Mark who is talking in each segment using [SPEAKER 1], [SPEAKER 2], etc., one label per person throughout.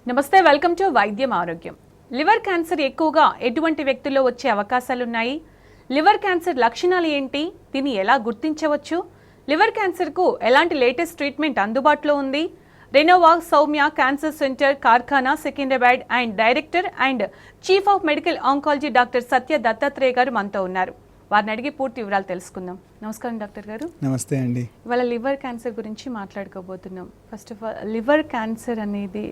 [SPEAKER 1] నమస్తే, welcome to వైద్యం ఆరోగ్యం. లివర్ క్యాన్సర్ ఎక్కువగా ఎటువంటి వ్యక్తుల్లో వచ్చే అవకాశాలు ఉన్నాయి? లివర్ క్యాన్సర్ లక్షణాలు ఏంటి? దీన్ని ఎలా గుర్తించవచ్చు? లివర్ క్యాన్సర్కు ఎలాంటి లేటెస్ట్ ట్రీట్మెంట్ అందుబాటులో ఉంది? Renova Soumya cancer centre Karkhana Secunderabad and director and chief of medical oncology doctor Satya Dattatreya గారు మనతో ఉన్నారు. వారిని అడిగి పూర్తి వివరాలు తెలుసుకుందాం. నమస్కారం డాక్టర్ గారు.
[SPEAKER 2] నమస్తే అండి.
[SPEAKER 1] ఇవాళ లివర్ క్యాన్సర్ గురించి మాట్లాడుకోబోతున్నాం. First of all liver cancer అనేది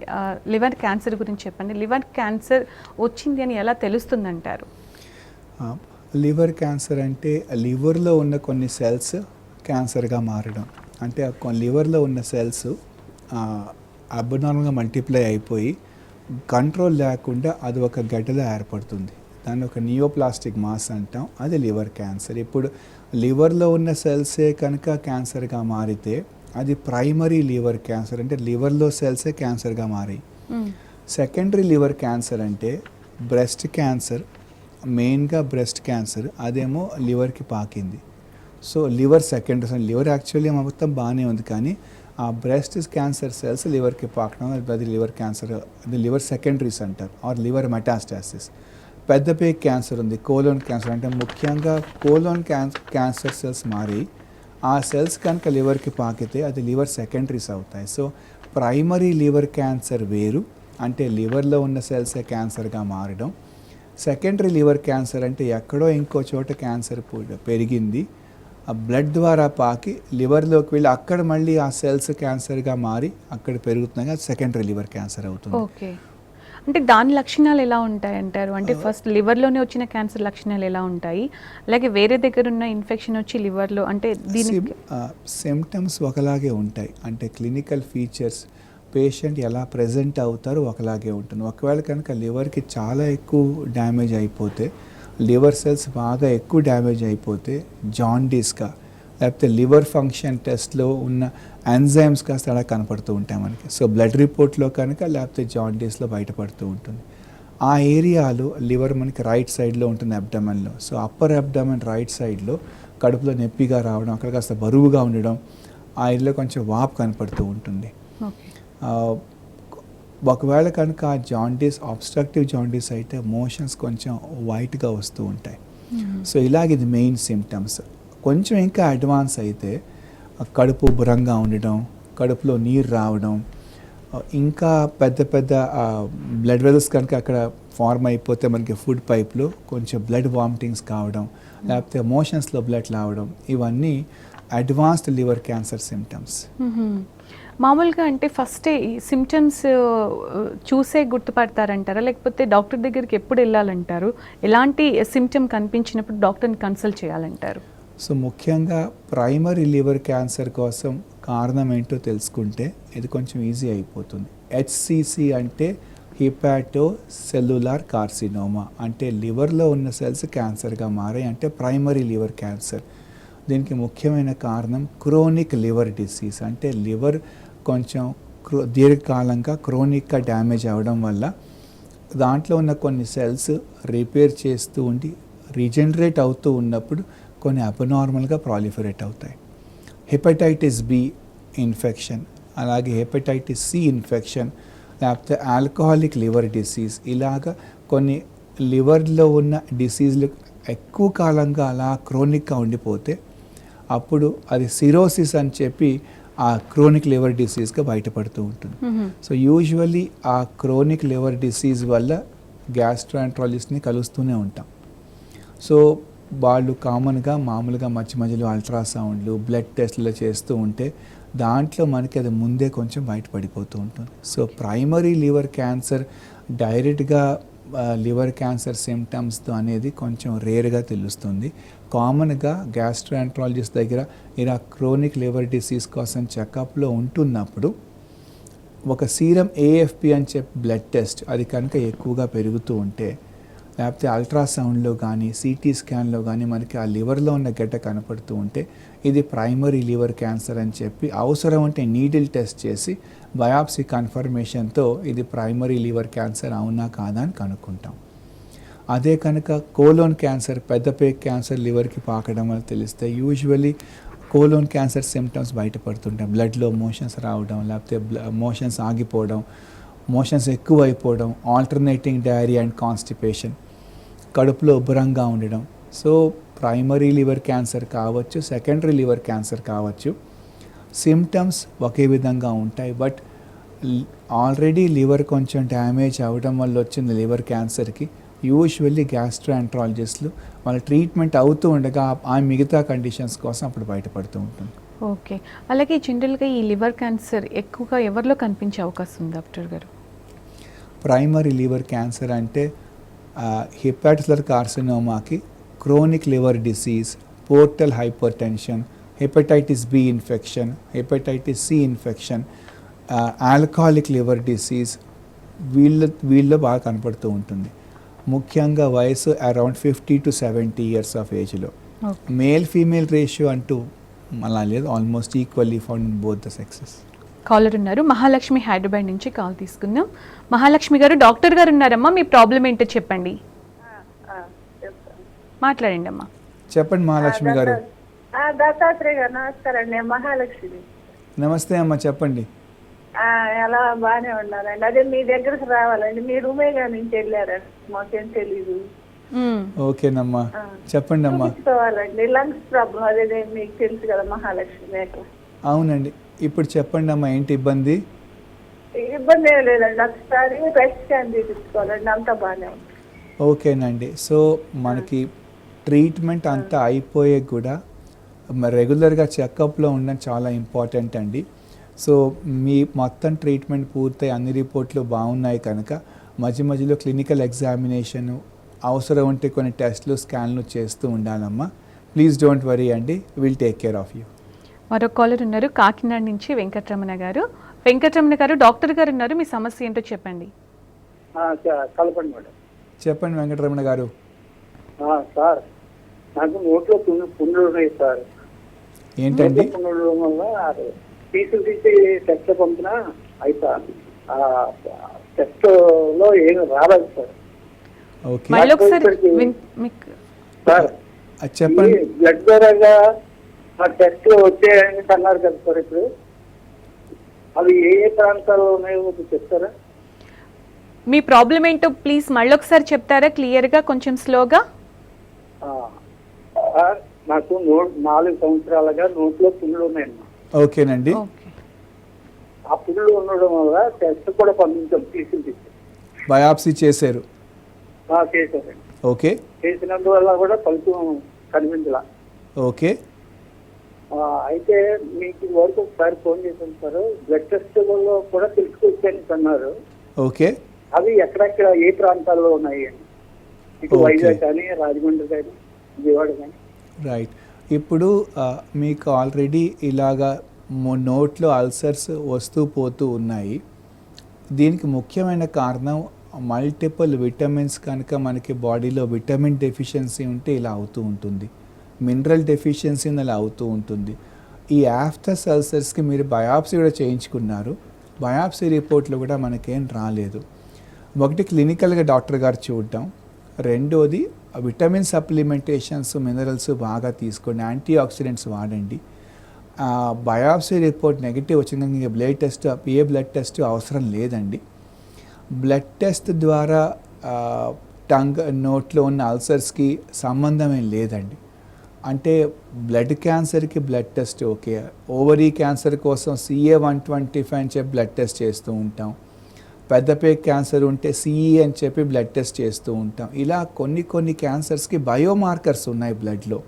[SPEAKER 1] లివర్ క్యాన్సర్ గురించి చెప్పండి. లివర్ క్యాన్సర్ వచ్చింది అని ఎలా తెలుస్తుందంటారు?
[SPEAKER 2] లివర్ క్యాన్సర్ అంటే లివర్లో ఉన్న కొన్ని సెల్స్ క్యాన్సర్గా మారడం. అంటే లివర్లో ఉన్న సెల్స్ అబ్నార్మల్గా మల్టిప్లై అయిపోయి కంట్రోల్ లేకుండా అది ఒక గడ్డలో ఏర్పడుతుంది. దాన్ని ఒక నియోప్లాస్టిక్ మాస్ అంటాం. అది లివర్ క్యాన్సర్. ఇప్పుడు లివర్లో ఉన్న సెల్సే కనుక క్యాన్సర్గా మారితే అది ప్రైమరీ లివర్ క్యాన్సర్, అంటే లివర్లో సెల్సే క్యాన్సర్గా మారాయి. సెకండరీ లివర్ క్యాన్సర్ అంటే బ్రెస్ట్ క్యాన్సర్, మెయిన్గా బ్రెస్ట్ క్యాన్సర్, అదేమో లివర్కి పాకింది. So liver secondary. Liver actually మొత్తం బాగానే ఉంది, కానీ ఆ బ్రెస్ట్ క్యాన్సర్ సెల్స్ లివర్కి పాకడం, అది లివర్ క్యాన్సర్, అది లివర్ సెకండరీస్ అంటారు, ఆర్ లివర్ మెటాస్టాసిస్. పెద్ద పేగ్ క్యాన్సర్ ఉంది, కోలోన్ క్యాన్సర్, అంటే ముఖ్యంగా కోలోన్ క్యాన్సర్ సెల్స్ మారి ఆ సెల్స్ కనుక లివర్కి పాకితే అది లివర్ సెకండరీస్ అవుతాయి. సో ప్రైమరీ లివర్ క్యాన్సర్ వేరు, అంటే లివర్లో ఉన్న సెల్సే క్యాన్సర్గా మారడం. సెకండరీ లివర్ క్యాన్సర్ అంటే ఎక్కడో ఇంకో చోట క్యాన్సర్ పెరిగింది, ఆ బ్లడ్ ద్వారా పాకి లివర్లోకి వెళ్ళి అక్కడ మళ్ళీ ఆ సెల్స్ క్యాన్సర్గా మారి అక్కడ పెరుగుతున్నాయి, అది సెకండరీ లివర్ క్యాన్సర్ అవుతుంది.
[SPEAKER 1] ఓకే, అంటే దాని లక్షణాలు ఎలా ఉంటాయి అంటారు? అంటే ఫస్ట్ లివర్లోనే వచ్చిన క్యాన్సర్ లక్షణాలు ఎలా ఉంటాయి, అలాగే వేరే దగ్గర ఉన్న ఇన్ఫెక్షన్ వచ్చి లివర్లో, అంటే దీనికి
[SPEAKER 2] సిమ్టమ్స్ ఒకలాగే ఉంటాయి. అంటే క్లినికల్ ఫీచర్స్, పేషెంట్ ఎలా ప్రజెంట్ అవుతారో ఒకలాగే ఉంటుంది. ఒకవేళ కనుక లివర్కి చాలా ఎక్కువ డ్యామేజ్ అయిపోతే, లివర్ సెల్స్ బాగా ఎక్కువ డ్యామేజ్ అయిపోతే జాండీస్గా, లేకపోతే లివర్ ఫంక్షన్ టెస్ట్లో ఉన్న ఎంజైమ్స్ కాస్త అలా కనపడుతూ ఉంటాయి మనకి. సో బ్లడ్ రిపోర్ట్లో కనుక, లేకపోతే జాండీస్లో బయటపడుతూ ఉంటుంది. ఆ ఏరియాలో లివర్ మనకి రైట్ సైడ్లో ఉంటుంది, అబ్డమన్లో. సో అప్పర్ అబ్డమన్ రైట్ సైడ్లో కడుపులో నొప్పిగా రావడం, అక్కడ కాస్త బరువుగా ఉండడం, ఆ ఏరియాలో కొంచెం వాపు కనపడుతూ ఉంటుంది. ఒకవేళ కనుక ఆ జాండీస్ ఆబ్స్ట్రక్టివ్ జాండీస్ అయితే మోషన్స్ కొంచెం వైట్గా వస్తూ ఉంటాయి. సో ఇలాగ ఇది మెయిన్ సిమ్టమ్స్. కొంచెం ఇంకా అడ్వాన్స్ అయితే కడుపు బురంగా ఉండడం, కడుపులో నీరు రావడం, ఇంకా పెద్ద పెద్ద బ్లడ్ వెజల్స్ కనుక అక్కడ ఫార్మ్ అయిపోతే మనకి ఫుడ్ పైప్లో కొంచెం బ్లడ్ వామిటింగ్స్ కావడం, లేకపోతే మోషన్స్లో బ్లడ్ రావడం, ఇవన్నీ అడ్వాన్స్డ్ లివర్ క్యాన్సర్ సిమ్టమ్స్.
[SPEAKER 1] మామూలుగా అంటే ఫస్ట్ ఈ సిమ్టమ్స్ చూసే గుర్తుపడతారంటారా, లేకపోతే డాక్టర్ దగ్గరికి ఎప్పుడు వెళ్ళాలంటారు? ఎలాంటి సిమ్టమ్ కనిపించినప్పుడు డాక్టర్ని కన్సల్ట్ చేయాలంటారు?
[SPEAKER 2] సో ముఖ్యంగా ప్రైమరీ లివర్ క్యాన్సర్ కోసం కారణం ఏంటో తెలుసుకుంటే ఇది కొంచెం ఈజీ అయిపోతుంది. హెచ్సిసి అంటే హిపాటో సెల్యులార్ కార్సినోమా, అంటే లివర్లో ఉన్న సెల్స్ క్యాన్సర్గా మారాయి, అంటే ప్రైమరీ లివర్ క్యాన్సర్. దీనికి ముఖ్యమైన కారణం క్రోనిక్ లివర్ డిసీజ్, అంటే లివర్ కొంచెం దీర్ఘకాలంగా క్రోనిక్గా డ్యామేజ్ అవ్వడం వల్ల దాంట్లో ఉన్న కొన్ని సెల్స్ రిపేర్ చేస్తూ ఉండి రీజనరేట్ అవుతూ ఉన్నప్పుడు కొన్ని అబ్నార్మల్గా ప్రాలిఫరేట్ అవుతాయి. హెపటైటిస్ బి ఇన్ఫెక్షన్, అలాగే హెపటైటిస్ సి ఇన్ఫెక్షన్, లేకపోతే ఆల్కహాలిక్ లివర్ డిసీజ్, ఇలాగా కొన్ని లివర్లో ఉన్న డిసీజ్లు ఎక్కువ కాలంగా అలా క్రోనిక్గా ఉండిపోతే అప్పుడు అది సిరోసిస్ అని చెప్పి ఆ క్రోనిక్ లివర్ డిసీజ్గా బయటపడుతూ ఉంటుంది. సో యూజువల్లీ ఆ క్రోనిక్ లివర్ డిసీజ్ వల్ల గ్యాస్ట్రోఎంట్రాలజిస్ట్ని కలుస్తూనే ఉంటాం. సో వాళ్ళు కామన్గా మామూలుగా మధ్య మధ్యలో అల్ట్రాసౌండ్లు, బ్లడ్ టెస్ట్లు చేస్తూ ఉంటే దాంట్లో మనకి అది ముందే కొంచెం బయటపడిపోతూ ఉంటుంది. సో ప్రైమరీ లివర్ క్యాన్సర్ డైరెక్ట్గా లివర్ క్యాన్సర్ సిమ్టమ్స్తో అనేది కొంచెం రేర్గా తెలుస్తుంది. కామన్గా గ్యాస్ట్రోఎంట్రాలజిస్ట్ దగ్గర ఇలా క్రోనిక్ లివర్ డిసీజ్ కోసం చెకప్లో ఉంటున్నప్పుడు ఒక సీరం ఏఎఫ్పి అని చెప్పి బ్లడ్ టెస్ట్, అది కనుక ఎక్కువగా పెరుగుతూ ఉంటే, లేకపోతే అల్ట్రాసౌండ్లో కానీ సిటీ స్కాన్లో కానీ మనకి ఆ లివర్లో ఉన్న గడ్డ కనపడుతూ ఉంటే ఇది ప్రైమరీ లివర్ క్యాన్సర్ అని చెప్పి అవసరం అంటే నీడిల్ టెస్ట్ చేసి బయాప్సీ కన్ఫర్మేషన్తో ఇది ప్రైమరీ లివర్ క్యాన్సర్ అవునా కాదా అని కనుక్కుంటాం. అదే కనుక కోలోన్ క్యాన్సర్, పెద్ద పేగ్ క్యాన్సర్ లివర్కి పాకడం వల్ల తెలిస్తే యూజువల్లీ కోలోన్ క్యాన్సర్ సిమ్టమ్స్ బయటపడుతుంటాయి. బ్లడ్లో మోషన్స్ రావడం, లేకపోతే మోషన్స్ ఆగిపోవడం, మోషన్స్ ఎక్కువ అయిపోవడం, ఆల్టర్నేటింగ్ డైరీ అండ్ కాన్స్టిపేషన్, కడుపులో ఉబ్బరంగా ఉండడం. సో ప్రైమరీ లివర్ క్యాన్సర్ కావచ్చు, సెకండరీ లివర్ క్యాన్సర్ కావచ్చు, సిమ్టమ్స్ ఒకే విధంగా ఉంటాయి. బట్ ఆల్రెడీ లివర్ కొంచెం డ్యామేజ్ అవ్వడం వల్ల వచ్చిన లివర్ క్యాన్సర్కి యూజువల్లీ గ్యాస్ట్రోఎంట్రాలజిస్టులు వాళ్ళ ట్రీట్మెంట్ అవుతూ ఉండగా ఆ మిగతా కండిషన్స్ కోసం అప్పుడు బయటపడుతూ ఉంటుంది.
[SPEAKER 1] ఓకే, అలాగే జనరల్గా ఈ లివర్ క్యాన్సర్ ఎక్కువగా ఎవరిలో కనిపించే అవకాశం ఉంది డాక్టర్ గారు?
[SPEAKER 2] ప్రైమరీ లివర్ క్యాన్సర్ అంటే హెపాటిస్ కార్సినోమాకి chronic liver disease, portal hypertension, hepatitis B infection, hepatitis C infection, alcoholic liver disease వీళ్ళలో బాగా కనపడుతూ ఉంటుంది. ముఖ్యంగా వయసు అరౌండ్ 50 to 70 years ఆఫ్ ఏజ్లో. మేల్ ఫీమేల్ రేషియో అంటూ అలా లేదు, almost equally found in both the sexes.
[SPEAKER 1] Caller ఉన్నారు, మహాలక్ష్మి హైదరాబాద్ నుంచి కాల్ తీసుకుందాం. మహాలక్ష్మి గారు, డాక్టర్ గారు ఉన్నారమ్మా, మీ ప్రాబ్లం ఏంటో చెప్పండి. మాట్లాడండి అమ్మా.
[SPEAKER 2] చెప్పండి మహాలక్ష్మి గారు.
[SPEAKER 3] దత్తాత్రేయ గారు నమస్కారం అండి. మహాలక్ష్మి.
[SPEAKER 2] నమస్తే అమ్మ, చెప్పండి.
[SPEAKER 3] ఎలా బాగానే ఉన్నారండి. అదే మీ దగ్గరకు రావాలండి, మీ రూమేగా నుంచి వెళ్ళారండి, మాకేం తెలీదు.
[SPEAKER 2] ఓకేనమ్మా, చెప్పండి అమ్మా.
[SPEAKER 3] చూపించుకోవాలండి, లంగ్స్ ప్రాబ్లం, అదే మీకు తెలుసు కదా మహాలక్ష్మి మేక.
[SPEAKER 2] అవునండి, ఇప్పుడు చెప్పండి అమ్మా, ఏంటి ఇబ్బంది?
[SPEAKER 3] ఇబ్బంది ఏం లేదండి, ఒకసారి బ్రెస్ట్ స్కాన్ తీపించుకోవాలండి, అంతా బాగానే ఉంది.
[SPEAKER 2] ఓకేనండి. సో మనకి ట్రీట్మెంట్ అంతా అయిపోయే కూడా రెగ్యులర్గా చెకప్లో ఉండడం చాలా ఇంపార్టెంట్ అండి. సో మీ మొత్తం ట్రీట్మెంట్ పూర్తయి అన్ని రిపోర్ట్లు బాగున్నాయి కనుక మధ్య మధ్యలో క్లినికల్ ఎగ్జామినేషన్, అవసరం ఉంటే కొన్ని టెస్ట్లు, స్కాన్లు చేస్తూ ఉండాలమ్మా. ప్లీజ్ డోంట్ వరీ అండి, will take care of you.
[SPEAKER 1] మరో కాలర్ ఉన్నారు, కాకినాడ నుంచి వెంకటరమణ గారు. వెంకటరమణ గారు, డాక్టర్ గారు ఉన్నారు, మీ సమస్య ఏంటో చెప్పండి.
[SPEAKER 4] కలపండి మేడం.
[SPEAKER 2] చెప్పండి వెంకటరమణ గారు.
[SPEAKER 4] సార్, నాకు నోట్లో పుండ్లు ఉన్నాయి సార్.
[SPEAKER 2] ఏంటండి?
[SPEAKER 4] పుండ్లు వల్ల పీసులు తీసి టెస్ట్ పంపినా అయితే టెస్ట్ లో ఏమి రాలేదు సార్.
[SPEAKER 2] ఓకే
[SPEAKER 4] సార్,
[SPEAKER 2] చెప్పండి.
[SPEAKER 4] బ్లడ్ ద్వారాగా టెస్ట్ వచ్చాయని అన్నారు కదా సార్. ఇప్పుడు అవి ఏ ప్రాంతాల్లో ఉన్నాయో చెప్తారా?
[SPEAKER 1] మీ ప్రాబ్లం ఏంటో ప్లీజ్ మళ్ళీ ఒకసారి చెప్తారా క్లియర్గా, కొంచెం స్లోగా?
[SPEAKER 4] నాకు 4 సంవత్సరాలుగా నోట్లో పుండ్లు ఉన్నాయమ్మా.
[SPEAKER 2] ఓకేనండి.
[SPEAKER 4] ఆ పుండ్లు ఉండడం వల్ల టెస్ట్ కూడా పంపించాం, పీసులు తీసి
[SPEAKER 2] బయాప్సీ చేశారు.
[SPEAKER 4] చేశారండి.
[SPEAKER 2] ఓకే.
[SPEAKER 4] చేసినందువల్ల కూడా ఫలితం కనిపించలా.
[SPEAKER 2] ఓకే.
[SPEAKER 4] అయితే మీకు వరకు ఒకసారి ఫోన్ చేశాను సార్, బ్లడ్ టెస్ట్ లో కూడా తెలుసుకోవచ్చని అన్నారు.
[SPEAKER 2] ఓకే.
[SPEAKER 4] అవి ఎక్కడెక్కడ ఏ ప్రాంతాల్లో ఉన్నాయి అని, ఇటు వైజాగ్ కానీ, రాజమండ్రి కానీ, విజయవాడ కానీ.
[SPEAKER 2] రైట్. ఇప్పుడు మీకు ఆల్రెడీ ఇలాగా నోట్లో అల్సర్స్ వస్తూ పోతూ ఉన్నాయి. దీనికి ముఖ్యమైన కారణం మల్టిపుల్ విటమిన్స్ కనుక మనకి బాడీలో విటమిన్ డెఫిషియన్సీ ఉంటే ఇలా అవుతూ ఉంటుంది, మినరల్ డెఫిషియన్సీ ఇలా అవుతూ ఉంటుంది. ఈ ఆఫ్టస్ అల్సర్స్కి మీరు బయాప్సీ కూడా చేయించుకున్నారు, బయాప్సీ రిపోర్ట్లు కూడా మనకేం రాలేదు. ఒకటి క్లినికల్గా డాక్టర్ గారు చూడటం, రెండోది విటమిన్ సప్లిమెంటేషన్స్, మినరల్స్ బాగా తీసుకోండి, యాంటీ ఆక్సిడెంట్స్ వాడండి. బయాప్సీ రిపోర్ట్ నెగిటివ్ వచ్చింది, ఇంకా బ్లడ్ టెస్ట్ అవసరం లేదండి. బ్లడ్ టెస్ట్ ద్వారా టంగ్, నోట్లో ఉన్న అల్సర్స్కి సంబంధం ఏం లేదండి. అంటే బ్లడ్ క్యాన్సర్కి blood test okay, ovary cancer కోసం CA-125 అని చెప్పి బ్లడ్ టెస్ట్ చేస్తూ ఉంటాం, పెద్దపేక క్యాన్సర్ ఉంటే CE అని చెప్పి బ్లడ్ టెస్ట్ చేస్తూ ఉంటాం. ఇలా కొన్ని క్యాన్సర్స్కి బయోమార్కర్స్ ఉన్నాయి బ్లడ్లో,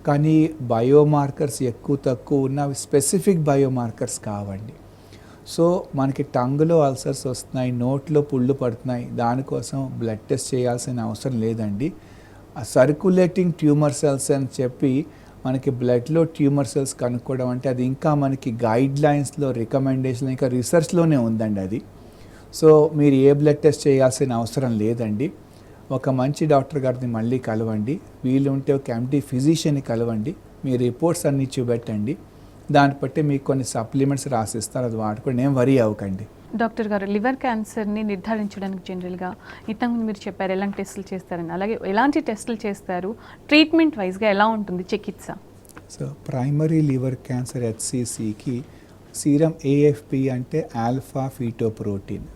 [SPEAKER 2] కానీ బయోమార్కర్స్ ఎక్కువ తక్కువ ఉన్న స్పెసిఫిక్ బయోమార్కర్స్ కావండి. సో మనకి టంగ్లో అల్సర్స్ వస్తున్నాయి, నోట్లో పుళ్ళు పడుతున్నాయి, దానికోసం బ్లడ్ టెస్ట్ చేయాల్సిన అవసరం లేదండి. సర్క్యులేటింగ్ ట్యూమర్ సెల్స్ అని చెప్పి మనకి బ్లడ్లో ట్యూమర్ సెల్స్ కనుక్కోవడం అంటే అది ఇంకా మనకి గైడ్ లైన్స్లో, రికమెండేషన్, ఇంకా రీసెర్చ్లోనే ఉందండి అది. సో మీరు ఏ బ్లడ్ టెస్ట్ చేయాల్సిన అవసరం లేదండి. ఒక మంచి డాక్టర్ గారిని మళ్ళీ కలవండి, వీలు ఉంటే ఒక MD ఫిజిషియన్ని కలవండి, మీ రిపోర్ట్స్ అన్నీ చూపెట్టండి, దాన్ని బట్టి మీకు కొన్ని సప్లిమెంట్స్ రాసిస్తారు, అది వాడుకొని ఏం వరీ అవ్వకండి.
[SPEAKER 1] డాక్టర్ గారు, లివర్ క్యాన్సర్ని నిర్ధారించడానికి జనరల్గా ఇంతకుముందు మీరు చెప్పారు ఎలాంటి టెస్టులు చేస్తారని, అలాగే ఎలాంటి టెస్టులు చేస్తారు, ట్రీట్మెంట్ వైజ్గా ఎలా ఉంటుంది చికిత్స?
[SPEAKER 2] సో ప్రైమరీ లివర్ క్యాన్సర్ HCCకి సీరం AFP అంటే ఆల్ఫా ఫీటోప్రోటీన్,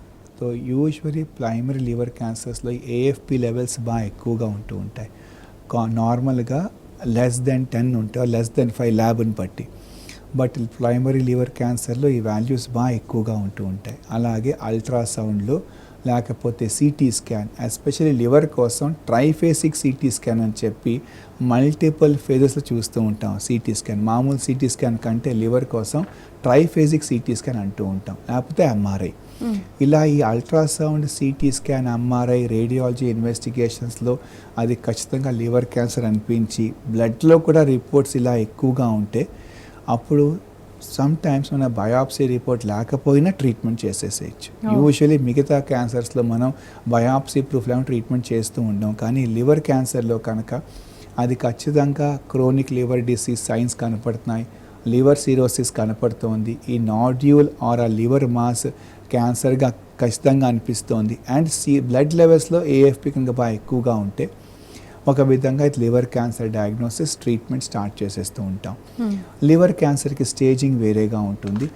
[SPEAKER 2] క్యాన్సర్స్తో యూజువలీ ప్రైమరీ లివర్ క్యాన్సర్స్లో ఏఎఫ్పి లెవెల్స్ బాగా ఎక్కువగా ఉంటూ ఉంటాయి. నార్మల్గా less than 10 ఉంటాయి, less than 5 ల్యాబ్ని బట్టి. బట్ ప్రైమరీ లివర్ క్యాన్సర్లో ఈ వాల్యూస్ బాగా ఎక్కువగా ఉంటూ ఉంటాయి. అలాగే అల్ట్రాసౌండ్లో లేకపోతే సిటీ స్కాన్, ఎస్పెషల్లీ లివర్ కోసం ట్రైఫేసిక్ సిటీ స్కాన్ అని చెప్పి మల్టిపుల్ ఫేజెస్లో చూస్తూ ఉంటాం. సిటీ స్కాన్ మామూలు సిటీ స్కాన్ కంటే లివర్ కోసం ట్రైఫేసిక్ సిటీ స్కాన్ అంటూ ఉంటాం, లేకపోతే ఎంఆర్ఐ. ఇలా ఈ ultrasound, CT scan, MRI, radiology ఇన్వెస్టిగేషన్స్లో అది ఖచ్చితంగా లివర్ క్యాన్సర్ అనిపించి బ్లడ్లో కూడా రిపోర్ట్స్ ఇలా ఎక్కువగా ఉంటే అప్పుడు సమ్ టైమ్స్ మన బయాప్సీ రిపోర్ట్ లేకపోయినా ట్రీట్మెంట్ చేసేసేయచ్చు. యూజువలీ మిగతా క్యాన్సర్స్లో మనం బయాప్సీ ప్రూఫ్ లేకుండా ట్రీట్మెంట్ చేస్తూ ఉంటాం, కానీ లివర్ క్యాన్సర్లో కనుక అది ఖచ్చితంగా క్రోనిక్ లివర్ డిసీజ్ సైన్స్ కనపడుతున్నాయి, లివర్ సిరోసిస్ కనపడుతోంది, ఈ నాడ్యూల్ ఆర్ ఆ లివర్ మాస్ క్యాన్సర్గా ఖచ్చితంగా అనిపిస్తోంది, అండ్ బ్లడ్ లెవెల్స్లో ఏఎఫ్పి కనుక బాగా ఎక్కువగా ఉంటే ఒక విధంగా ఇది liver cancer diagnosis treatment start చేసేస్తూ ఉంటాం. లివర్ క్యాన్సర్కి స్టేజింగ్ వేరేగా ఉంటుంది.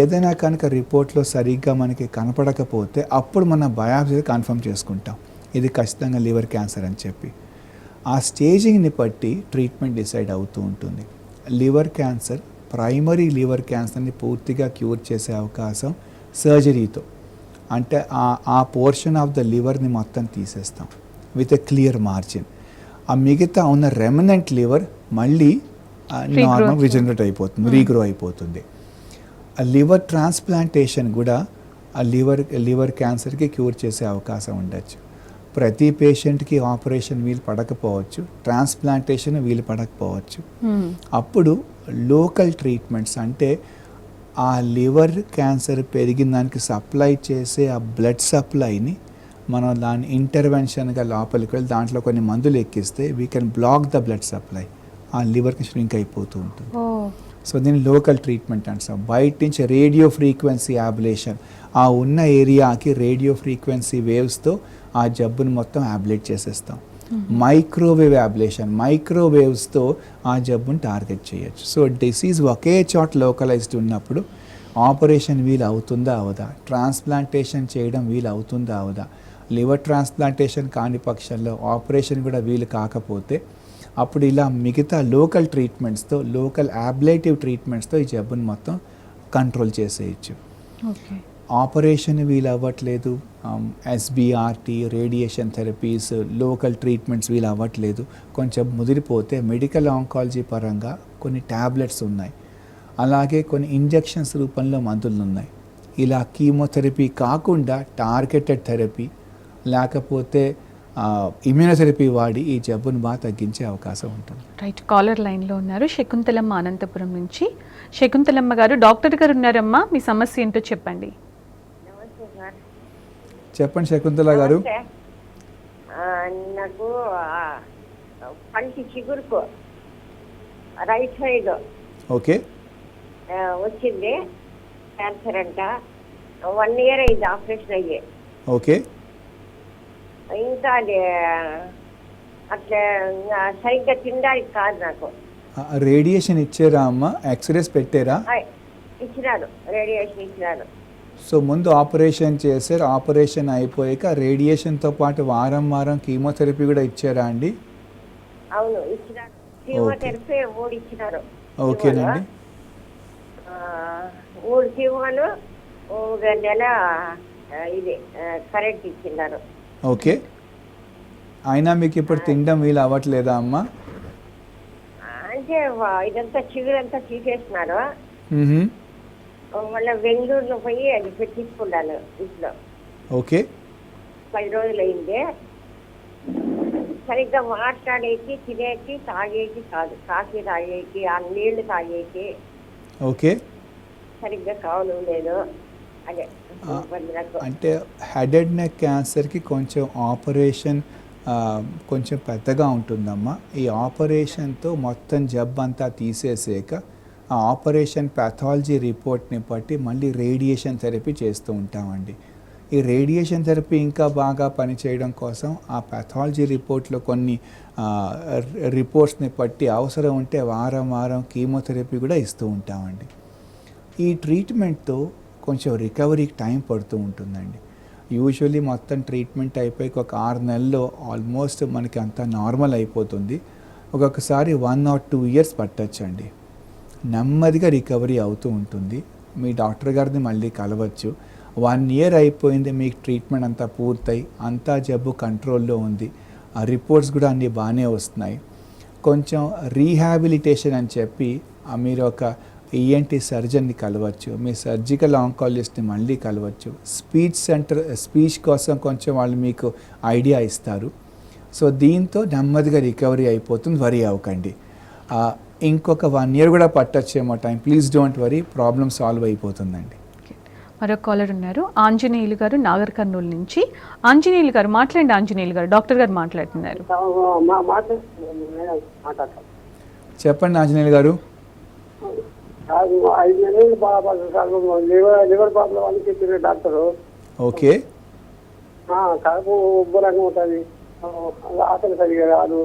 [SPEAKER 2] ఏదైనా కనుక రిపోర్ట్లో సరిగ్గా మనకి కనపడకపోతే అప్పుడు మన బయాప్సీ కన్ఫర్మ్ చేసుకుంటాం ఇది ఖచ్చితంగా లివర్ క్యాన్సర్ అని చెప్పి. ఆ స్టేజింగ్ని బట్టి ట్రీట్మెంట్ డిసైడ్ అవుతూ ఉంటుంది. లివర్ క్యాన్సర్, ప్రైమరీ లివర్ క్యాన్సర్ని పూర్తిగా క్యూర్ చేసే అవకాశం సర్జరీతో, అంటే ఆ పోర్షన్ ఆఫ్ ద లివర్ని మొత్తం తీసేస్తాం విత్ ఎ క్లియర్ మార్జిన్. ఆ మిగతా ఉన్న రెమినెంట్ లివర్ మళ్ళీ నార్మల్ రిజనరేట్ అయిపోతుంది, రీగ్రో అయిపోతుంది. ఆ లివర్ ట్రాన్స్ప్లాంటేషన్ కూడా ఆ లివర్ క్యాన్సర్కి క్యూర్ చేసే అవకాశం ఉండొచ్చు. ప్రతి పేషెంట్కి ఆపరేషన్ వీలు పడకపోవచ్చు, ట్రాన్స్ప్లాంటేషన్ వీలు పడకపోవచ్చు. అప్పుడు లోకల్ ట్రీట్మెంట్స్, అంటే ఆ లివర్ క్యాన్సర్ పెరిగిన దానికి సప్లై చేసే ఆ బ్లడ్ సప్లైని మనం దాని ఇంటర్వెన్షన్గా లోపలికి వెళ్ళి దాంట్లో కొన్ని మందులు ఎక్కిస్తే we can block the blood supply, ఆ లివర్కి ష్రింక్ అయిపోతూ ఉంటుంది. సో దీన్ని లోకల్ ట్రీట్మెంట్ అంటాం. బయట నుంచి రేడియో ఫ్రీక్వెన్సీ యాబ్లేషన్, ఆ ఉన్న ఏరియాకి రేడియో ఫ్రీక్వెన్సీ వేవ్స్తో ఆ జబ్బుని మొత్తం యాబ్లేట్ చేసేస్తాం. మైక్రోవేవ్ యాబ్లేషన్, మైక్రోవేవ్స్తో ఆ జబ్బుని టార్గెట్ చేయొచ్చు. సో డిసీజ్ ఒకే చోట లోకలైజ్డ్ ఉన్నప్పుడు ఆపరేషన్ వీలు అవుతుందా అవదా, ట్రాన్స్ప్లాంటేషన్ చేయడం వీలు అవుతుందా అవదా, లివర్ ట్రాన్స్ప్లాంటేషన్ కాని పక్షంలో ఆపరేషన్ కూడా వీలు కాకపోతే అప్పుడు ఇలా మిగతా లోకల్ ట్రీట్మెంట్స్తో, లోకల్ యాబ్లేటివ్ ట్రీట్మెంట్స్తో ఈ జబ్బుని మొత్తం కంట్రోల్ చేసేయచ్చు. ఆపరేషన్ వీలు అవ్వట్లేదు, ఎస్బిఆర్టీ, రేడియేషన్ థెరపీస్, లోకల్ ట్రీట్మెంట్స్ వీలు అవ్వట్లేదు, కొంచెం ముదిరిపోతే మెడికల్ ఆంకాలజీ పరంగా కొన్ని ట్యాబ్లెట్స్ ఉన్నాయి, అలాగే కొన్ని ఇంజెక్షన్స్ రూపంలో మందులు ఉన్నాయి. ఇలా కీమోథెరపీ కాకుండా టార్గెటెడ్ థెరపీ లేకపోతే ఇమ్యూనోథెరపీ వాడి ఈ జబ్బును బాగా తగ్గించే అవకాశం ఉంటుంది.
[SPEAKER 1] రైట్, కాలర్ లైన్లో ఉన్నారు శకుంతలమ్మ అనంతపురం నుంచి. శకుంతలమ్మ గారు, డాక్టర్ గారు ఉన్నారమ్మా, మీ సమస్య ఏంటో చెప్పండి.
[SPEAKER 2] చెప్పండి శకుంతల గారు.
[SPEAKER 5] నాకు పంటి చిగురుకు రైట్ సైడ్
[SPEAKER 2] ఓకే
[SPEAKER 5] వచ్చింది క్యాన్సర్ అంట. 1 year అయింది ఆపరేషన్ అయ్యి.
[SPEAKER 2] ఓకే,
[SPEAKER 5] ఇంకా అది అట్లా సరిగ్గా తినడానికి కాదు నాకు.
[SPEAKER 2] రేడియేషన్ ఇచ్చారా అమ్మ? ఎక్స్రేస్ పెట్టారా?
[SPEAKER 5] ఇచ్చినారు, రేడియేషన్ ఇచ్చినారు.
[SPEAKER 2] సో ముందు ఆపరేషన్ చేశారు, ఆపరేషన్ అయిపోయాక రేడియేషన్తో పాటు వారం వారం కీమోథెరపీ కూడా ఇచ్చారా అండి?
[SPEAKER 5] అవును ఇచ్చినారు, కీమోథెరపీ 3 ఇచ్చినారు.
[SPEAKER 2] ఓకేనండి.
[SPEAKER 5] 3 కీమోలు 2 నెల ఇది కరెంట్ ఇచ్చినారు.
[SPEAKER 2] ఓకే, అయినా మీకు ఇప్పుడు తినడం వీలు అవ్వట్లేదా అమ్మ?
[SPEAKER 5] అంటే ఇదంతా చిగురంతా తీసేస్తున్నారు. మళ్ళీ బెంగళూరులో పోయి అది పెట్టించుకున్నాను ఇంట్లో.
[SPEAKER 2] ఓకే,
[SPEAKER 5] 10 రోజులు అయింది. సరిగ్గా మాట్లాడేకి, తినేకి, తాగేకి కాదు, కాఫీ తాగేకి, ఆ నీళ్లు తాగేకి
[SPEAKER 2] ఓకే,
[SPEAKER 5] సరిగ్గా కావడం లేదు. అదే
[SPEAKER 2] అంటే హెడ్ అండ్ నెక్ క్యాన్సర్కి కొంచెం ఆపరేషన్ కొంచెం పెద్దగా ఉంటుందమ్మా. ఈ ఆపరేషన్తో మొత్తం జబ్బు అంతా తీసేసాక ఆ ఆపరేషన్ ప్యాథాలజీ రిపోర్ట్ని బట్టి మళ్ళీ రేడియేషన్ థెరపీ చేస్తూ ఉంటామండి. ఈ రేడియేషన్ థెరపీ ఇంకా బాగా పనిచేయడం కోసం ఆ ప్యాథాలజీ రిపోర్ట్లో కొన్ని రిపోర్ట్స్ని బట్టి అవసరం ఉంటే వారం వారం కీమోథెరపీ కూడా ఇస్తూ ఉంటామండి. ఈ ట్రీట్మెంట్తో కొంచెం రికవరీకి టైం పడుతూ ఉంటుందండి. యూజువల్లీ మొత్తం ట్రీట్మెంట్ అయిపోయి ఒక 6 నెలల్లో ఆల్మోస్ట్ మనకి అంతా నార్మల్ అయిపోతుంది. ఒక్కొక్కసారి 1 or 2 years పట్టచ్చండి. నెమ్మదిగా రికవరీ అవుతూ ఉంటుంది. మీ డాక్టర్ గారిని మళ్ళీ కలవచ్చు. 1 year అయిపోయింది, మీకు ట్రీట్మెంట్ అంతా పూర్తయి అంతా జబ్బు కంట్రోల్లో ఉంది, ఆ రిపోర్ట్స్ కూడా అన్నీ బాగానే వస్తున్నాయి. కొంచెం రీహాబిలిటేషన్ అని చెప్పి మీరు ఒక ఈఎన్టీ సర్జన్ని కలవచ్చు, మీ సర్జికల్ ఆంకాలజిస్ట్ని మళ్ళీ కలవచ్చు. స్పీచ్ కోసం కొంచెం వాళ్ళు మీకు ఐడియా ఇస్తారు. సో దీంతో నెమ్మదిగా రికవరీ అయిపోతుంది, వరీ అవ్వకండి. ఇంకొక 1 year కూడా పట్టచ్చేమో time, please don't worry, problem solve అయిపోతుందండి.
[SPEAKER 1] మరొక కాలర్ ఉన్నారు, ఆంజనేయులు గారు నాగర్ కర్నూలు నుంచి. ఆంజనేయులు గారు మాట్లాడండి. ఆంజనేయులు గారు డాక్టర్ గారు మాట్లాడుతున్నారు.
[SPEAKER 2] చెప్పండి ఆంజనేయులు గారు.
[SPEAKER 4] 5 నెలలు లివర్ ప్రాబ్లం అని చెప్పిన డాక్టరు.
[SPEAKER 2] ఓకే.
[SPEAKER 4] కడుపు ఉబ్బరంగా ఉంటుంది, ఆకలి సరిగా రాదు,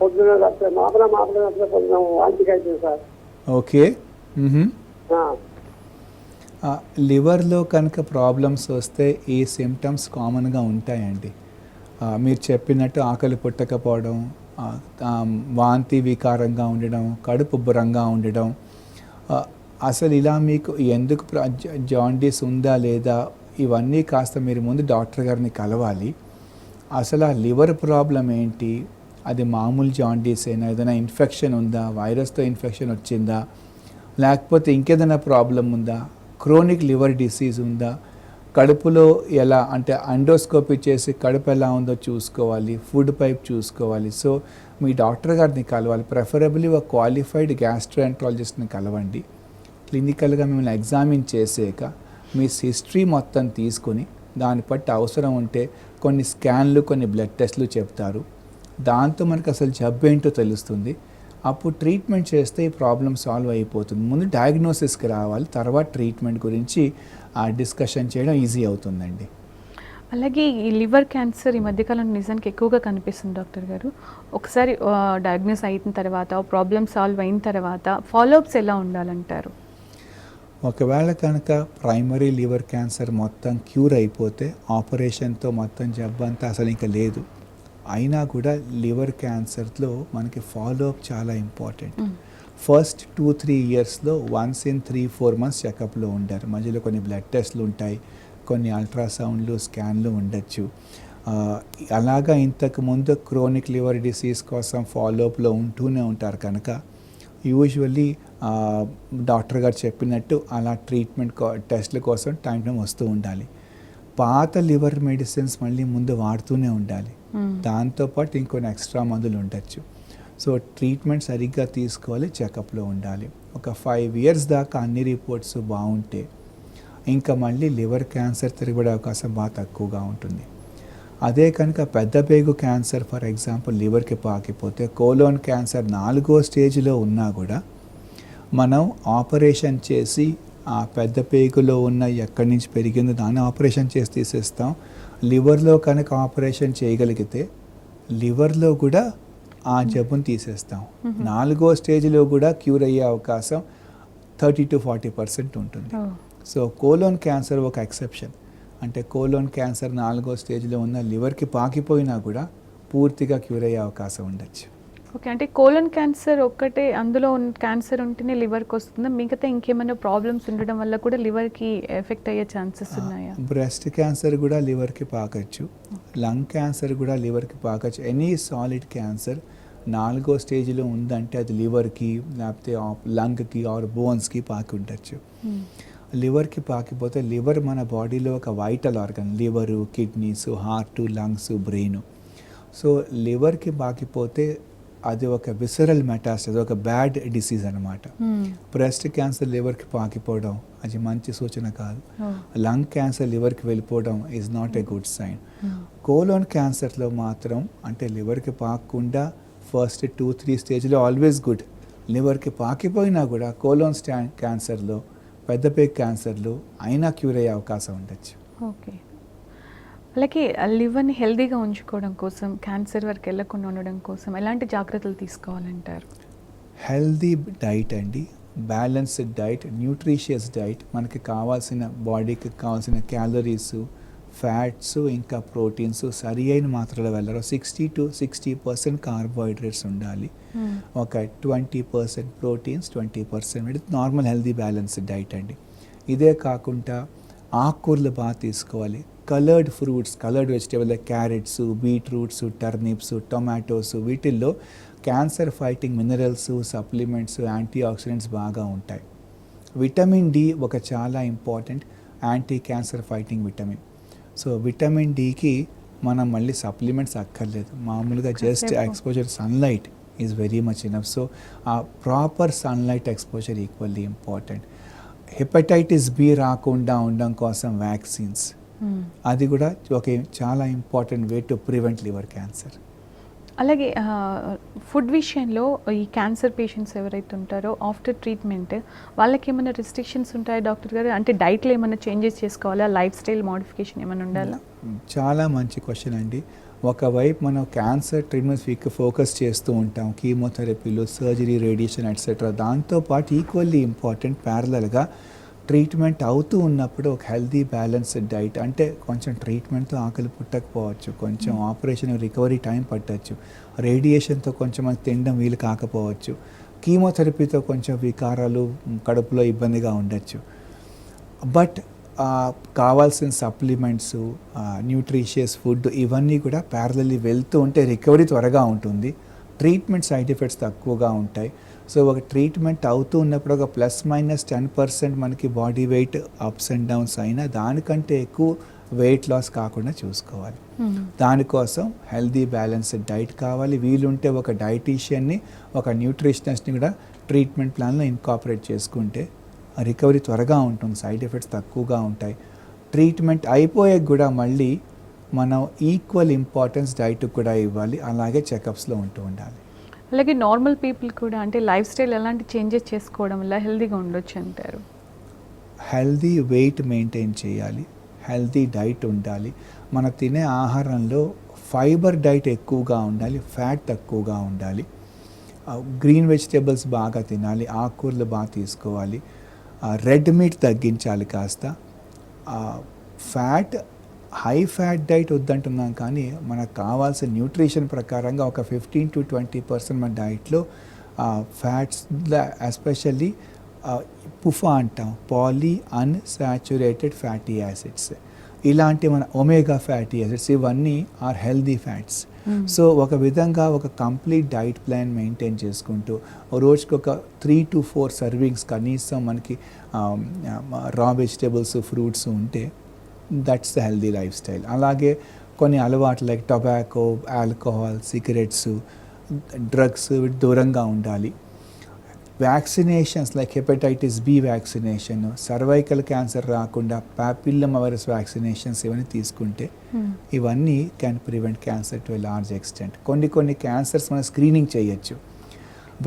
[SPEAKER 4] పొద్దున మాపల పొద్దున వాంతికి అవుతుంది సార్.
[SPEAKER 2] ఓకే. లివర్లో కనుక ప్రాబ్లమ్స్ వస్తే ఈ సిమ్టమ్స్ కామన్గా ఉంటాయండి. మీరు చెప్పినట్టు ఆకలి పుట్టకపోవడం, వాంతి వికారంగా ఉండడం, కడుపు ఉబ్బరంగా ఉండడం. అసలు ఇలా మీకు ఎందుకు జాండీస్ ఉందా లేదా ఇవన్నీ కాస్త మీరు ముందు డాక్టర్ గారిని కలవాలి. అసలు ఆ లివర్ ప్రాబ్లం ఏంటి, అది మామూలు జాండీస్ అయినా, ఏదైనా ఇన్ఫెక్షన్ ఉందా, వైరస్తో ఇన్ఫెక్షన్ వచ్చిందా, లేకపోతే ఇంకేదైనా ప్రాబ్లం ఉందా, క్రోనిక్ లివర్ డిసీజ్ ఉందా, కడుపులో ఎలా అంటే ఎండోస్కోపీ చేసి కడుపు ఎలా ఉందో చూసుకోవాలి, ఫుడ్ పైప్ చూసుకోవాలి. సో మీ డాక్టర్ గారిని కలవాలి, ప్రిఫరబుల్లీ ఒక క్వాలిఫైడ్ గ్యాస్ట్రోఎంట్రాలజిస్ట్ని కలవండి. క్లినికల్గా మిమ్మల్ని ఎగ్జామిన్ చేసాక మీ హిస్టరీ మొత్తం తీసుకుని దాన్ని బట్టి అవసరం ఉంటే కొన్ని స్కాన్లు, కొన్ని బ్లడ్ టెస్ట్లు చెప్తారు. దాంతో మనకు అసలు జబ్బు ఏంటో తెలుస్తుంది. అప్పుడు ట్రీట్మెంట్ చేస్తే ఈ ప్రాబ్లం సాల్వ్ అయిపోతుంది. ముందు డయాగ్నోసిస్కి రావాలి, తర్వాత ట్రీట్మెంట్ గురించి డిస్కషన్ చేయడం ఈజీ అవుతుందండి.
[SPEAKER 1] అలాగే ఈ లివర్ క్యాన్సర్ ఈ మధ్యకాలంలో నిజానికి ఎక్కువగా కనిపిస్తుంది డాక్టర్ గారు. ఒకసారి డయాగ్నోస్ అయిన తర్వాత, ప్రాబ్లమ్ సాల్వ్ అయిన తర్వాత ఫాలోఅప్స్ ఎలా ఉండాలంటారు?
[SPEAKER 2] ఒకవేళ కనుక ప్రైమరీ లివర్ క్యాన్సర్ మొత్తం క్యూర్ అయిపోతే ఆపరేషన్తో మొత్తం జబ్బు అంతా అసలు ఇంకా లేదు. అయినా కూడా లివర్ క్యాన్సర్లో మనకి ఫాలోఅప్ చాలా ఇంపార్టెంట్. ఫస్ట్ 2-3 yearsలో వన్స్ ఇన్ 3-4 months చెకప్లో ఉంటారు. మధ్యలో కొన్ని బ్లడ్ టెస్ట్లు ఉంటాయి, కొన్ని అల్ట్రాసౌండ్లు, స్కాన్లు ఉండొచ్చు. అలాగా ఇంతకుముందు క్రోనిక్ లివర్ డిసీజ్ కోసం ఫాలోఅప్లో ఉంటూనే ఉంటారు కనుక యూజువల్లీ డాక్టర్ గారు చెప్పినట్టు అలా ట్రీట్మెంట్ టెస్ట్ల కోసం టైం వస్తూ ఉండాలి. పాత లివర్ మెడిసిన్స్ మళ్ళీ ముందు వాడుతూనే ఉండాలి. దాంతోపాటు ఇంకొన్ని ఎక్స్ట్రా మందులు ఉండొచ్చు. సో ట్రీట్మెంట్ సరిగ్గా తీసుకోవాలి, చెకప్లో ఉండాలి. ఒక 5 years దాకా అన్ని రిపోర్ట్స్ బాగుంటే ఇంకా మళ్ళీ లివర్ క్యాన్సర్ తిరగబడే అవకాశం బాగా తక్కువగా ఉంటుంది. అదే కనుక పెద్ద పేగు క్యాన్సర్ ఫర్ ఎగ్జాంపుల్ లివర్కి పాకిపోతే, కోలోన్ క్యాన్సర్ 4వ స్టేజ్లో ఉన్నా కూడా మనం ఆపరేషన్ చేసి ఆ పెద్ద పేగులో ఉన్న ఎక్కడి నుంచి పెరిగిందో దాన్ని ఆపరేషన్ చేసి తీసేస్తాం. లివర్లో కనుక ఆపరేషన్ చేయగలిగితే లివర్లో కూడా ఆ జబ్బును తీసేస్తాం. 4వ స్టేజ్లో కూడా క్యూర్ అయ్యే అవకాశం 30-40% ఉంటుంది. సో కోలోన్ క్యాన్సర్ ఒక ఎక్సెప్షన్. అంటే కోలోన్ క్యాన్సర్ 4వ స్టేజ్లో ఉన్న లివర్కి పాకిపోయినా కూడా పూర్తిగా క్యూర్ అయ్యే అవకాశం ఉండొచ్చు.
[SPEAKER 1] ఓకే, అంటే కోలన్ క్యాన్సర్ ఒక్కటే అందులో క్యాన్సర్ ఉంటేనే లివర్కి వస్తుందా? మిగతా ఇంకేమైనా ప్రాబ్లమ్స్ ఉండడం వల్ల కూడా లివర్కి ఎఫెక్ట్ అయ్యే ఛాన్సెస్ ఉన్నాయా?
[SPEAKER 2] బ్రెస్ట్ క్యాన్సర్ కూడా లివర్కి పాకచ్చు, లంగ్ క్యాన్సర్ కూడా లివర్కి పాకచ్చు. ఎనీ సాలిడ్ క్యాన్సర్ 4వ స్టేజ్లో ఉందంటే అది లివర్కి, లేకపోతే లంగ్కి ఆర్ బోన్స్కి పాకి ఉండొచ్చు. లివర్కి పాకిపోతే, లివర్ మన బాడీలో ఒక vital organ, liver, kidneys, heart, lungs, brain. So లివర్కి పాకిపోతే అది ఒక విసరల్ మెటాస్టేజ్, ఒక బ్యాడ్ డిసీజ్ అనమాట. బ్రెస్ట్ క్యాన్సర్ లివర్కి పాకిపోవడం అది మంచి సూచన కాదు. లంగ్ క్యాన్సర్ లివర్కి వెళ్ళిపోవడం is not a good sign. Colon క్యాన్సర్లో మాత్రం అంటే లివర్కి పాకకుండా ఫస్ట్ 2-3 స్టేజ్లో ఆల్వేస్ గుడ్. లివర్కి పాకిపోయినా కూడా కోలోన్ క్యాన్సర్లో, పెద్ద పేగు క్యాన్సర్లు అయినా క్యూర్ అయ్యే అవకాశం ఉండొచ్చు.
[SPEAKER 1] ఓకే, అలాగే లివర్ని హెల్దీగా ఉంచుకోవడం కోసం, క్యాన్సర్ వరకు వెళ్ళకుండా ఉండడం కోసం ఎలాంటి జాగ్రత్తలు తీసుకోవాలంటారు?
[SPEAKER 2] హెల్దీ డైట్ అండి, బ్యాలెన్స్డ్ డైట్, న్యూట్రిషియస్ డైట్. మనకి కావాల్సిన బాడీకి కావాల్సిన క్యాలరీస్, ఫ్యాట్స్ ఇంకా ప్రోటీన్స్ సరి అయిన మాత్రలో వెళ్ళరు. 60 to 60% కార్బోహైడ్రేట్స్ ఉండాలి, ఒక 20% proteins, 20% normal healthy balanced diet అండి. ఇదే కాకుండా ఆకుకూరలు బాగా తీసుకోవాలి. Coloured fruits, coloured vegetable carrots, beetroots, turnips, tomatoes, వీటిల్లో cancer fighting minerals, supplements, anti oxidants బాగా ఉంటాయి. విటమిన్ డి ఒక చాలా important anti cancer fighting vitamin. So vitamin డికి మనం మళ్ళీ సప్లిమెంట్స్ అక్కర్లేదు, మామూలుగా just exposure sunlight is very much enough. So ఆ proper sunlight exposure equally important. Hepatitis B రాకుండా ఉండడం కోసం వ్యాక్సిన్స్, అది కూడా ఒక చాలా important way to prevent liver cancer.
[SPEAKER 1] అలాగే ఫుడ్ విషయంలో ఈ క్యాన్సర్ పేషెంట్స్ ఎవరైతే ఉంటారో ఆఫ్టర్ ట్రీట్మెంట్ వాళ్ళకి ఏమైనా రిస్ట్రిక్షన్స్ ఉంటాయా డాక్టర్ గారు? అంటే డైట్లో ఏమైనా చేంజెస్ చేసుకోవాలా, లైఫ్ స్టైల్ మోడిఫికేషన్ ఏమైనా ఉండాలా?
[SPEAKER 2] చాలా మంచి క్వశ్చన్ అండి. ఒకవైపు మనం క్యాన్సర్ ట్రీట్మెంట్స్ ఫోకస్ చేస్తూ ఉంటాం, కీమోథెరపీలు, సర్జరీ, రేడియేషన్ ఎట్సెట్రా. దాంతోపాటు ఈక్వల్లీ ఇంపార్టెంట్ ప్యారలల్గా ట్రీట్మెంట్ అవుతూ ఉన్నప్పుడు ఒక హెల్దీ బ్యాలెన్స్డ్ డైట్, అంటే కొంచెం ట్రీట్మెంట్తో ఆకలి పుట్టకపోవచ్చు, కొంచెం ఆపరేషన్ రికవరీ టైం పట్టచ్చు, రేడియేషన్తో కొంచెం మనకి తినడం వీలు కాకపోవచ్చు, కీమోథెరపీతో కొంచెం వికారాలు, కడుపులో ఇబ్బందిగా ఉండొచ్చు. బట్ కావాల్సిన సప్లిమెంట్స్, న్యూట్రిషియస్ ఫుడ్ ఇవన్నీ కూడా ప్యారలల్లీ వెళ్తూ ఉంటే రికవరీ త్వరగా ఉంటుంది, ట్రీట్మెంట్ సైడ్ ఎఫెక్ట్స్ తక్కువగా ఉంటాయి. సో ఒక ట్రీట్మెంట్ అవుతూ ఉన్నప్పుడు ఒక ±10% మనకి body weight ups and downs అయినా దానికంటే ఎక్కువ వెయిట్ లాస్ కాకుండా చూసుకోవాలి. దానికోసం హెల్దీ బ్యాలెన్స్డ్ డైట్ కావాలి. వీలుంటే ఒక డైటీషియన్ని, ఒక న్యూట్రిషనిస్ట్ని కూడా ట్రీట్మెంట్ ప్లాన్లో ఇన్కాపరేట్ చేసుకుంటే రికవరీ త్వరగా ఉంటుంది, సైడ్ ఎఫెక్ట్స్ తక్కువగా ఉంటాయి. ట్రీట్మెంట్ అయిపోయాక కూడా మళ్ళీ మనం ఈక్వల్ ఇంపార్టెన్స్ డైట్కి కూడా ఇవ్వాలి, అలాగే చెకప్స్లో ఉంటూ ఉండాలి.
[SPEAKER 1] అలాగే నార్మల్ పీపుల్ కూడా అంటే లైఫ్ స్టైల్ ఎలాంటి చేంజెస్ చేసుకోవడం వల్ల హెల్తీగా ఉండొచ్చు అంటారు?
[SPEAKER 2] హెల్దీ వెయిట్ మెయింటైన్ చేయాలి, హెల్తీ డైట్ ఉండాలి. మన తినే ఆహారంలో ఫైబర్ డైట్ ఎక్కువగా ఉండాలి, ఫ్యాట్ తక్కువగా ఉండాలి. గ్రీన్ వెజిటేబుల్స్ బాగా తినాలి, ఆకుకూరలు బాగా తీసుకోవాలి. రెడ్ మీట్ తగ్గించాలి కాస్త. ఫ్యాట్ హై ఫ్యాట్ డైట్ వద్దంటున్నాం, కానీ మనకు కావాల్సిన న్యూట్రిషన్ ప్రకారంగా ఒక 15 to 20% మన డైట్లో ఫ్యాట్స్, ఎస్పెషల్లీ పుఫా అంటాం, పాలీ అన్సాచురేటెడ్ ఫ్యాటీ యాసిడ్స్, ఇలాంటి మన ఒమేగా ఫ్యాటీ యాసిడ్స్, ఇవన్నీ ఆర్ హెల్దీ ఫ్యాట్స్. సో ఒక విధంగా ఒక కంప్లీట్ డైట్ ప్లాన్ మెయింటైన్ చేసుకుంటూ రోజుకి ఒక 3 to 4 సర్వింగ్స్ కనీసం మనకి రా వెజిటేబుల్స్, ఫ్రూట్స్ ఉంటే that's the healthy life style. అలాగే కొన్ని అలవాట్లు like tobacco, alcohol, cigarettes, drugs వీటి దూరంగా ఉండాలి. Vaccinations like hepatitis B vaccination, cervical cancer రాకుండా పాపిల్లమ వైరస్ వ్యాక్సినేషన్స్ ఇవన్నీ తీసుకుంటే ఇవన్నీ can prevent cancer to a large extent. కొన్ని క్యాన్సర్స్ మనం స్క్రీనింగ్ చేయొచ్చు.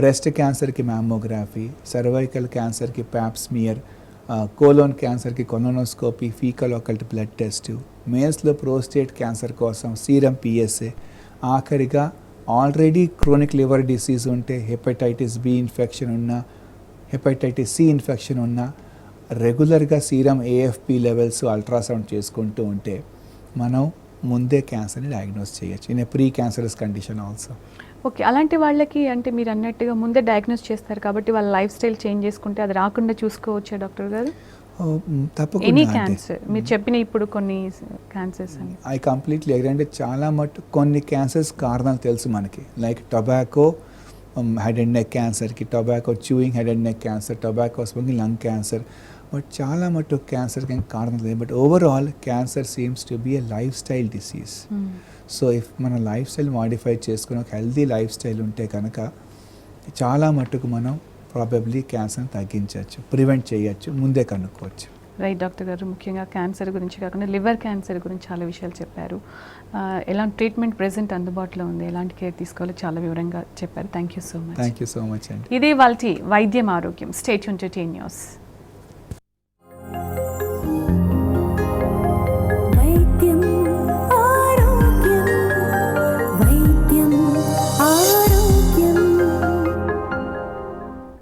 [SPEAKER 2] బ్రెస్ట్ క్యాన్సర్కి మ్యామోగ్రఫీ, సర్వైకల్ క్యాన్సర్కి ప్యాప్స్మియర్, కోలోన్ క్యాన్సర్కి colonoscopy, faecal occult blood test, మేల్స్లో ప్రోస్టేట్ క్యాన్సర్ కోసం సీరం పిఎస్ఏ, ఆఖరిగా ఆల్రెడీ క్రోనిక్ లివర్ డిసీజ్ ఉంటే, హెపటైటిస్ బి ఇన్ఫెక్షన్ ఉన్నా, హెపటైటిస్ సి ఇన్ఫెక్షన్ ఉన్నా, రెగ్యులర్గా సీరం ఏఎఫ్పి లెవెల్స్ అల్ట్రాసౌండ్ చేసుకుంటూ ఉంటే మనం ముందే క్యాన్సర్ని డయాగ్నోస్ చేయొచ్చు in a pre cancerous condition also.
[SPEAKER 1] Okay, అలాంటి వాళ్ళకి అంటే మీరు అన్నట్టుగా ముందే డయాగ్నోస్ చేస్తారు కాబట్టి వాళ్ళ లైఫ్ స్టైల్ చేంజ్ చేసుకుంటే అది రాకుండా చూసుకోవచ్చా డాక్టర్ గారు?
[SPEAKER 2] తప్పకుండా.
[SPEAKER 1] ఎనీ క్యాన్సర్ మీరు చెప్పిన ఇప్పుడు కొన్ని క్యాన్సర్స్ అని
[SPEAKER 2] ఐ కంప్లీట్లీ అగ్రీ. అంటే చాలా మటు కొన్ని క్యాన్సర్స్ కారణాలు తెలుసు మనకి, like tobacco head and neck క్యాన్సర్కి, tobacco chewing head and neck cancer, tobacco smoking lung cancer. But చాలా మటు క్యాన్సర్కి కారణం లేదు. But overall cancer seems to be a life style disease. So if మన లైఫ్ స్టైల్ మాడిఫై చేసుకుని ఒక healthy life style ఉంటే కనుక చాలా మట్టుకు మనం ప్రాబబ్లీ క్యాన్సర్ని తగ్గించవచ్చు, ప్రివెంట్ చేయొచ్చు, ముందే కనుక్కోవచ్చు.
[SPEAKER 1] రైట్ డాక్టర్ గారు, ముఖ్యంగా క్యాన్సర్ గురించి కాకుండా లివర్ క్యాన్సర్ గురించి చాలా విషయాలు చెప్పారు. ఎలాంటి ట్రీట్మెంట్ ప్రెజెంట్ అందుబాటులో ఉంది, ఎలాంటి కేర్ తీసుకోవాలో చాలా వివరంగా చెప్పారు. Thank you so much.
[SPEAKER 2] Thank you so much అండి.
[SPEAKER 1] ఇదే వాళ్ళ వైద్యం ఆరోగ్యం. Stay tune to T news.